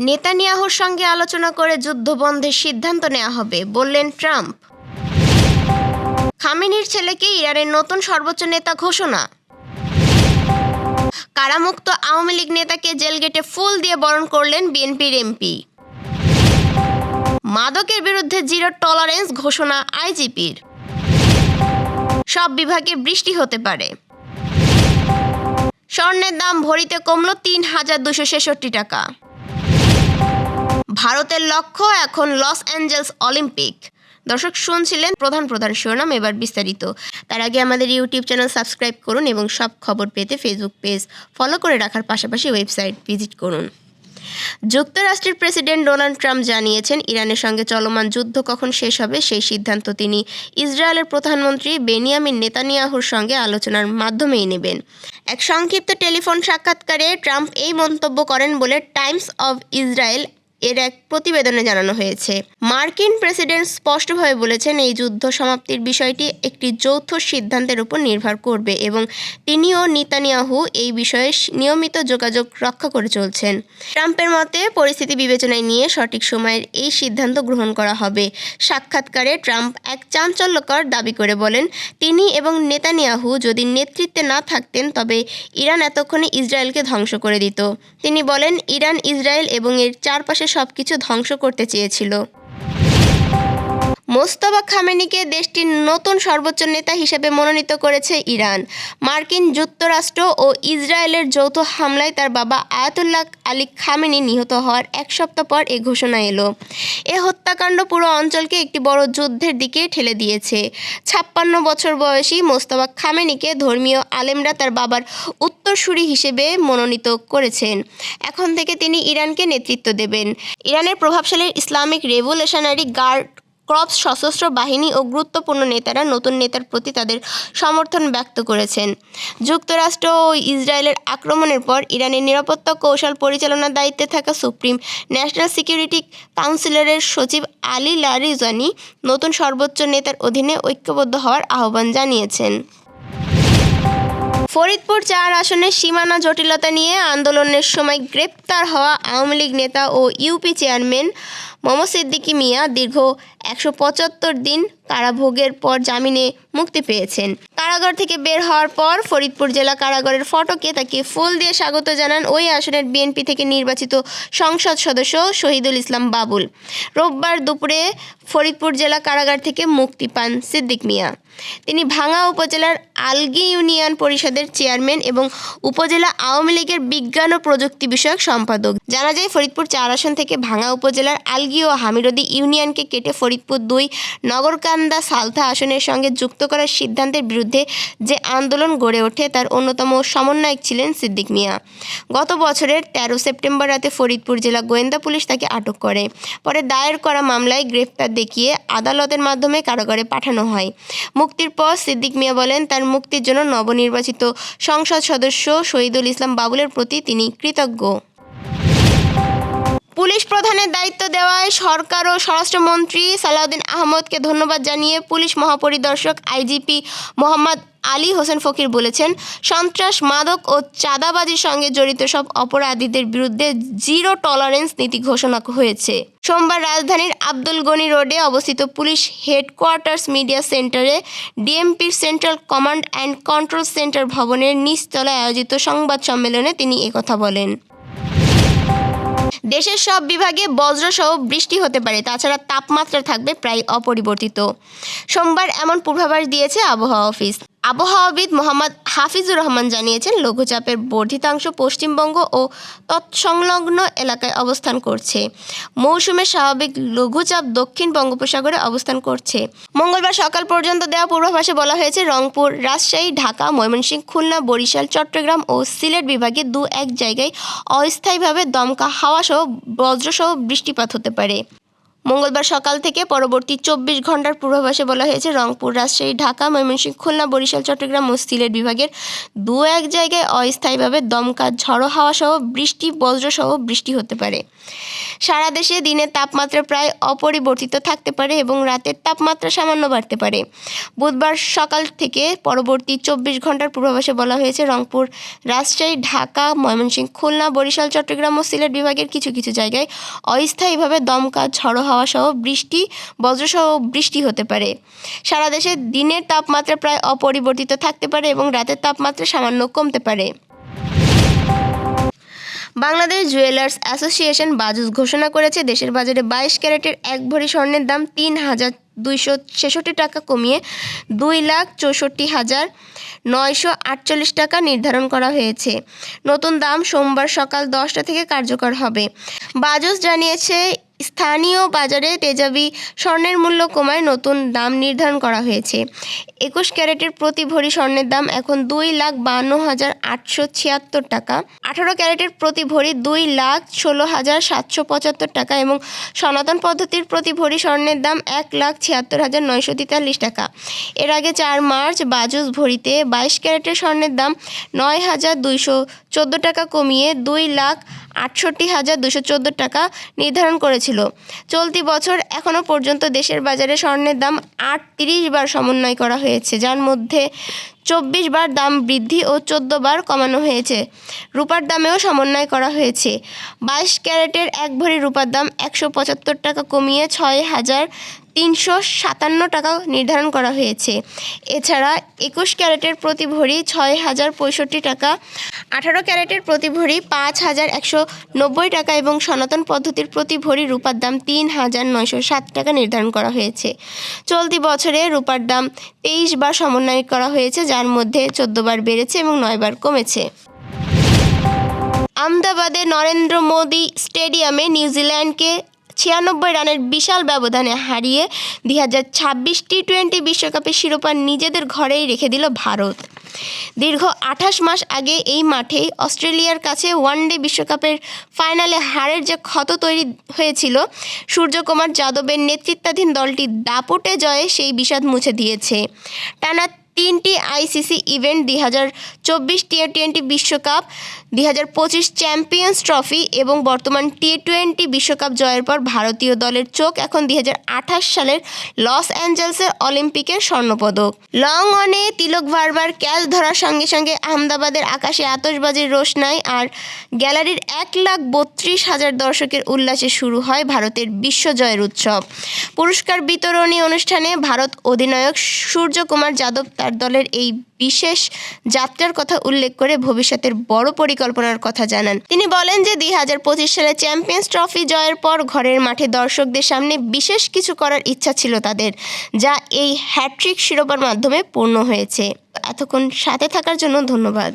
নেতানিয়াহুর সঙ্গে আলোচনা করে যুদ্ধবন্ধের সিদ্ধান্ত নেওয়া হবে, বললেন ট্রাম্প। খামেনির ছেলেকে ইরানের নতুন সর্বোচ্চ নেতা ঘোষণা। কারামুক্ত আওয়ামী লীগ নেতাকে জেলগেটে ফুল দিয়ে বরণ করলেন বিএনপির এমপি। মাদকের বিরুদ্ধে জিরো টলারেন্স ঘোষণা আইজিপির। সব বিভাগে বৃষ্টি হতে পারে। স্বর্ণের দাম ভরিতে কমল ৩,২৬৬ টাকা। ভারতের লক্ষ্য এখন লস অ্যাঞ্জেলস অলিম্পিক। দর্শক, শুনছিলেন প্রধান শিরোনাম, এবার বিস্তারিত। তার আগে আমাদের ইউটিউব চ্যানেল সাবস্ক্রাইব করুন এবং সব খবর পেতে ফেসবুক পেজ ফলো করে রাখার পাশাপাশি ওয়েবসাইট ভিজিট করুন। যুক্তরাষ্ট্রের প্রেসিডেন্ট ডোনাল্ড ট্রাম্প জানিয়েছেন, ইরানের সঙ্গে চলমান যুদ্ধ কখন শেষ হবে সেই সিদ্ধান্ত তিনি ইসরায়েলের প্রধানমন্ত্রী বেনিয়ামিন নেতানিয়াহুর সঙ্গে আলোচনার মাধ্যমেই নেবেন। এক সংক্ষিপ্ত টেলিফোন সাক্ষাৎকারে ট্রাম্প এই মন্তব্য করেন বলে টাইমস অব ইসরায়েল এর এক প্রতিবেদনে জানানো হয়েছে। মার্কিন প্রেসিডেন্ট স্পষ্টভাবে বলেছেন, এই যুদ্ধ সমাপ্তির বিষয়টি একটি যৌথ সিদ্ধান্তের উপর নির্ভর করবে এবং তিনি ও নেতানিয়াহু এই বিষয়ে নিয়মিত যোগাযোগ রক্ষা করে চলছেন। ট্রাম্পের মতে, পরিস্থিতি বিবেচনায় নিয়ে সঠিক সময়ের এই সিদ্ধান্ত গ্রহণ করা হবে। সাক্ষাৎকারে ট্রাম্প এক চাঞ্চল্যকর দাবি করে বলেন, তিনি এবং নেতানিয়াহু যদি নেতৃত্বে না থাকতেন তবে ইরান এতক্ষণে ইসরায়েলকে ধ্বংস করে দিত। তিনি বলেন, ইরান ইসরায়েল এবং এর চারপাশে সবকিছু ধ্বংস করতে চেয়েছিল। মোস্তফা খামেনিকে দেশটির নতুন সর্বোচ্চ নেতা হিসেবে মনোনীত করেছে ইরান। মার্কিন যুক্তরাষ্ট্র ও ইসরায়েলের যৌথ হামলায় তার বাবা আয়াতুল্লাহ আলী খামেনি নিহত হওয়ার এক সপ্তাহ পর এ ঘোষণা এলো। এ হত্যাকাণ্ড পুরো অঞ্চলকে একটি বড় যুদ্ধের দিকে ঠেলে দিয়েছে। ৫৬ বছর বয়সী মোস্তফা খামেনিকে ধর্মীয় আলেমরা তার বাবার উত্তরসূরি হিসেবে মনোনীত করেছেন। এখন থেকে তিনি ইরানকে নেতৃত্ব দেবেন। ইরানের প্রভাবশালী ইসলামিক রেভলিউশনারি গার্ড ক্রপস সশস্ত্র বাহিনী ও গুরুত্বপূর্ণ নেতারা নতুন নেতার প্রতি তাদের সমর্থন ব্যক্ত করেছেন। যুক্তরাষ্ট্র ও ইসরায়েলের আক্রমণের পর ইরানের নিরাপত্তা কৌশল পরিচালনার দায়িত্বে থাকা সুপ্রিম ন্যাশনাল সিকিউরিটি কাউন্সিলের সচিব আলী লারিজানি নতুন সর্বোচ্চ নেতার অধীনে ঐক্যবদ্ধ হওয়ার আহ্বান জানিয়েছেন। ফরিদপুর ৪ আসনের সীমানা জটিলতা নিয়ে আন্দোলনের সময় গ্রেপ্তার হওয়া আওয়ামী লীগ নেতা ও ইউপি চেয়ারম্যান মোহাম্মদ সিদ্দিক মিয়া দীর্ঘ ১৭৫ দিন কারাভোগের পর জামিনে মুক্তি পেয়েছেন। কারাগার থেকে বের হওয়ার পর ফরিদপুর জেলা কারাগারের ফটকে তাকে ফুল দিয়ে স্বাগত জানান ওই আসনের বিএনপি থেকে নির্বাচিত সংসদ সদস্য শহীদুল ইসলাম বাবুল। রোববার দুপুরে ফরিদপুর জেলা কারাগার থেকে মুক্তি পান সিদ্দিক মিয়া। তিনি ভাঙ্গা উপজেলার আলগী ইউনিয়ন পরিষদের চেয়ারম্যান এবং উপজেলা আওয়ামী লীগের বিজ্ঞান ও প্রযুক্তি বিষয়ক সম্পাদক। জানা যায়, ফরিদপুর ৪ আসন থেকে ভাঙ্গা উপজেলার আলগী ও হামিরদি ইউনিয়নকে কেটে ফরিদপুর ২ নগরকান্দা সালথা আসনের সঙ্গে যুক্ত করার সিদ্ধান্তের বিরুদ্ধে যে আন্দোলন গড়ে ওঠে তার অন্যতম সমন্বয়ক ছিলেন সিদ্দিক মিয়া। গত বছরের ১৩ সেপ্টেম্বর রাতে ফরিদপুর জেলা গোয়েন্দা পুলিশ তাকে আটক করে। পরে দায়ের করা মামলায় গ্রেফতার দেখিয়ে আদালতের মাধ্যমে কারাগারে পাঠানো হয়। মুক্তির পর সিদ্দিক মিয়া বলেন, তার মুক্তির জন্য নবনির্বাচিত সংসদ সদস্য শহীদুল ইসলাম বাবুলের প্রতি তিনি কৃতজ্ঞ। পুলিশ প্রধানের দায়িত্ব দেওয়ায় সরকার ও স্বরাষ্ট্রমন্ত্রী সালাউদ্দিন আহমদকে ধন্যবাদ জানিয়ে পুলিশ মহাপরিদর্শক আইজিপি মোহাম্মদ আলী হোসেন ফকির বলেছেন, সন্ত্রাস, মাদক ও চাঁদাবাজির সঙ্গে জড়িত সব অপরাধীদের বিরুদ্ধে জিরো টলারেন্স নীতি ঘোষণা হয়েছে। সোমবার রাজধানীর আব্দুল গনি রোডে অবস্থিত পুলিশ হেডকোয়ার্টার্স মিডিয়া সেন্টারে ডিএমপির central command and control centre ভবনের নিচতলায় আয়োজিত সংবাদ সম্মেলনে তিনি একথা বলেন। দেশের সব বিভাগে বজ্রসহ বৃষ্টি হতে পারে, তাছাড়া তাপমাত্রা থাকবে প্রায় অপরিবর্তিত। সোমবার এমন পূর্বাভাস দিয়েছে আবহাওয়া অফিস। আবহাওয়াবিদ মোহাম্মদ হাফিজুর রহমান জানিয়েছেন, লঘুচাপের বর্ধিতাংশ পশ্চিমবঙ্গ ও তৎসংলগ্ন এলাকায় অবস্থান করছে। মৌসুমের স্বাভাবিক লঘুচাপ দক্ষিণ বঙ্গোপসাগরে অবস্থান করছে। মঙ্গলবার সকাল পর্যন্ত দেওয়া পূর্বাভাসে বলা হয়েছে, রংপুর, রাজশাহী, ঢাকা, ময়মনসিংহ, খুলনা, বরিশাল, চট্টগ্রাম ও সিলেট বিভাগে ২-১ জায়গায় অস্থায়ীভাবে দমকা হাওয়াসহ বজ্রসহ বৃষ্টিপাত হতে পারে। মঙ্গলবার সকাল থেকে পরবর্তী 24 ঘন্টার পূর্বাভাসে বলা হয়েছে রংপুর, রাজশাহী, ঢাকা, ময়মনসিংহ, খুলনা, বরিশাল, চট্টগ্রাম ও সিলেট বিভাগের 2-1 জায়গায় অস্থায়ীভাবে দমকা ঝড়ো হাওয়া সহ বৃষ্টি, বজ্রসহ বৃষ্টি হতে পারে। সারা দেশে দিনের তাপমাত্রা প্রায় অপরিবর্তিত থাকতে পারে এবং রাতের তাপমাত্রা সামান্য বাড়তে পারে। বুধবার সকাল থেকে পরবর্তী 24 ঘন্টার পূর্বাভাসে বলা হয়েছে রংপুর, রাজশাহী, ঢাকা, ময়মনসিংহ, খুলনা, বরিশাল, চট্টগ্রাম ও সিলেট বিভাগের কিছু কিছু জায়গায় অস্থায়ীভাবে দমকা ঝড়ো হাওয়া সহ বৃষ্টি, বজ্রসহ বৃষ্টি হতে পারে। সারা দেশে দিনের তাপমাত্রা প্রায় অপরিবর্তিত থাকতে পারে এবং রাতের তাপমাত্রা সামান্য কমতে পারে। বাংলাদেশ জুয়েলার্স অ্যাসোসিয়েশন বাজুস ঘোষণা করেছে দেশের বাজারে 22 ক্যারেটের 1 ভরি স্বর্ণের দাম 3,266 টাকা কমিয়ে 2,64,948 টাকা নির্ধারণ করা হয়েছে। নতুন দাম সোমবার সকাল 10টা থেকে কার্যকর হবে। বাজুস জানিয়েছে স্থানীয় বাজারে তেজাবি স্বর্ণের মূল্য কমায় নতুন দাম নির্ধারণ করা হয়েছে। 21 ক্যারেটের প্রতি ভরি স্বর্ণের দাম এখন 2,52,876 টাকা, 18 ক্যারেটের প্রতি ভরি 2,16,775 টাকা এবং সনাতন পদ্ধতির প্রতি ভরি স্বর্ণের দাম 1,76,943 টাকা। এর আগে 4 মার্চ বাজুস ভরিতে 22 ক্যারেটের স্বর্ণের দাম 9,214 টাকা কমিয়ে 2,68,214 টাকা নির্ধারণ করেছিল। চলতি বছর এখনও পর্যন্ত দেশের বাজারে স্বর্ণের দাম 38 বার সমন্বয় করা হয়েছে, যার মধ্যে 24 বার দাম বৃদ্ধি ও 14 বার কমানো হয়েছে। রূপার দামেও সমন্বয় করা হয়েছে। 22 ক্যারেটের 1 ভরি রূপার দাম 175 টাকা কমিয়ে 6,357 টাকা নির্ধারণ করা হয়েছে। এছাড়া 21 ক্যারেটের প্রতি ভরি 6,065 টাকা, 18 ক্যারেটের প্রতি ভরি 5,190 টাকা এবং সনাতন পদ্ধতির প্রতি ভরি রূপার দাম 3,907 টাকা নির্ধারণ করা হয়েছে। চলতি বছরে রূপার দাম 23 বার সমন্বয় করা হয়েছে, যার মধ্যে 14 বার বেড়েছে এবং 9 বার কমেছে। আহমেদাবাদে নরেন্দ্র মোদী স্টেডিয়ামে নিউজিল্যান্ডকে 96 রানের বিশাল ব্যবধানে হারিয়ে 2026 টি-20 বিশ্বকাপের শিরোপা নিজেদের ঘরেই রেখে দিল ভারত। দীর্ঘ 28 মাস আগে এই মাঠেই অস্ট্রেলিয়ার কাছে ওয়ানডে বিশ্বকাপের ফাইনালে হারের যে ক্ষত তৈরি হয়েছিল, সূর্যকুমার যাদবের নেতৃত্বাধীন দলটি দাপটে জয়ে সেই বিষাদ মুছে দিয়েছে। টানা 3টি আইসিসি ইভেন্ট, 2024 টি-20 বিশ্বকাপ, 2025 চ্যাম্পিয়ন্স ট্রফি এবং বর্তমান টি-20 বিশ্বকাপ জয়ের পর ভারতীয় দলের চোখ এখন 2028 সালের লস অ্যাঞ্জেলেসের অলিম্পিকের স্বর্ণপদক। লং অনে তিলক ভার্মার ক্যাচ ধরার সঙ্গে সঙ্গে আহমেদাবাদের আকাশে আতশবাজির রোশনাই আর গ্যালারির 1,32,000 দর্শকের উল্লাসে শুরু হয় ভারতের বিশ্বজয়ের উৎসব। পুরস্কার বিতরণী অনুষ্ঠানে ভারত অধিনায়ক সূর্যকুমার যাদব তার দলের এই বিশেষ যাত্রার কথা উল্লেখ করে ভবিষ্যতের বড় পরিকল্পনার কথা জানান। তিনি বলেন যে 2025 সালে চ্যাম্পিয়ন্স ট্রফি জয়ের পর ঘরের মাঠে দর্শকদের সামনে বিশেষ কিছু করার ইচ্ছা ছিল তাদের, যা এই হ্যাট্রিক শিরোপার মাধ্যমে পূর্ণ হয়েছে। এতক্ষণ সাথে থাকার জন্য ধন্যবাদ।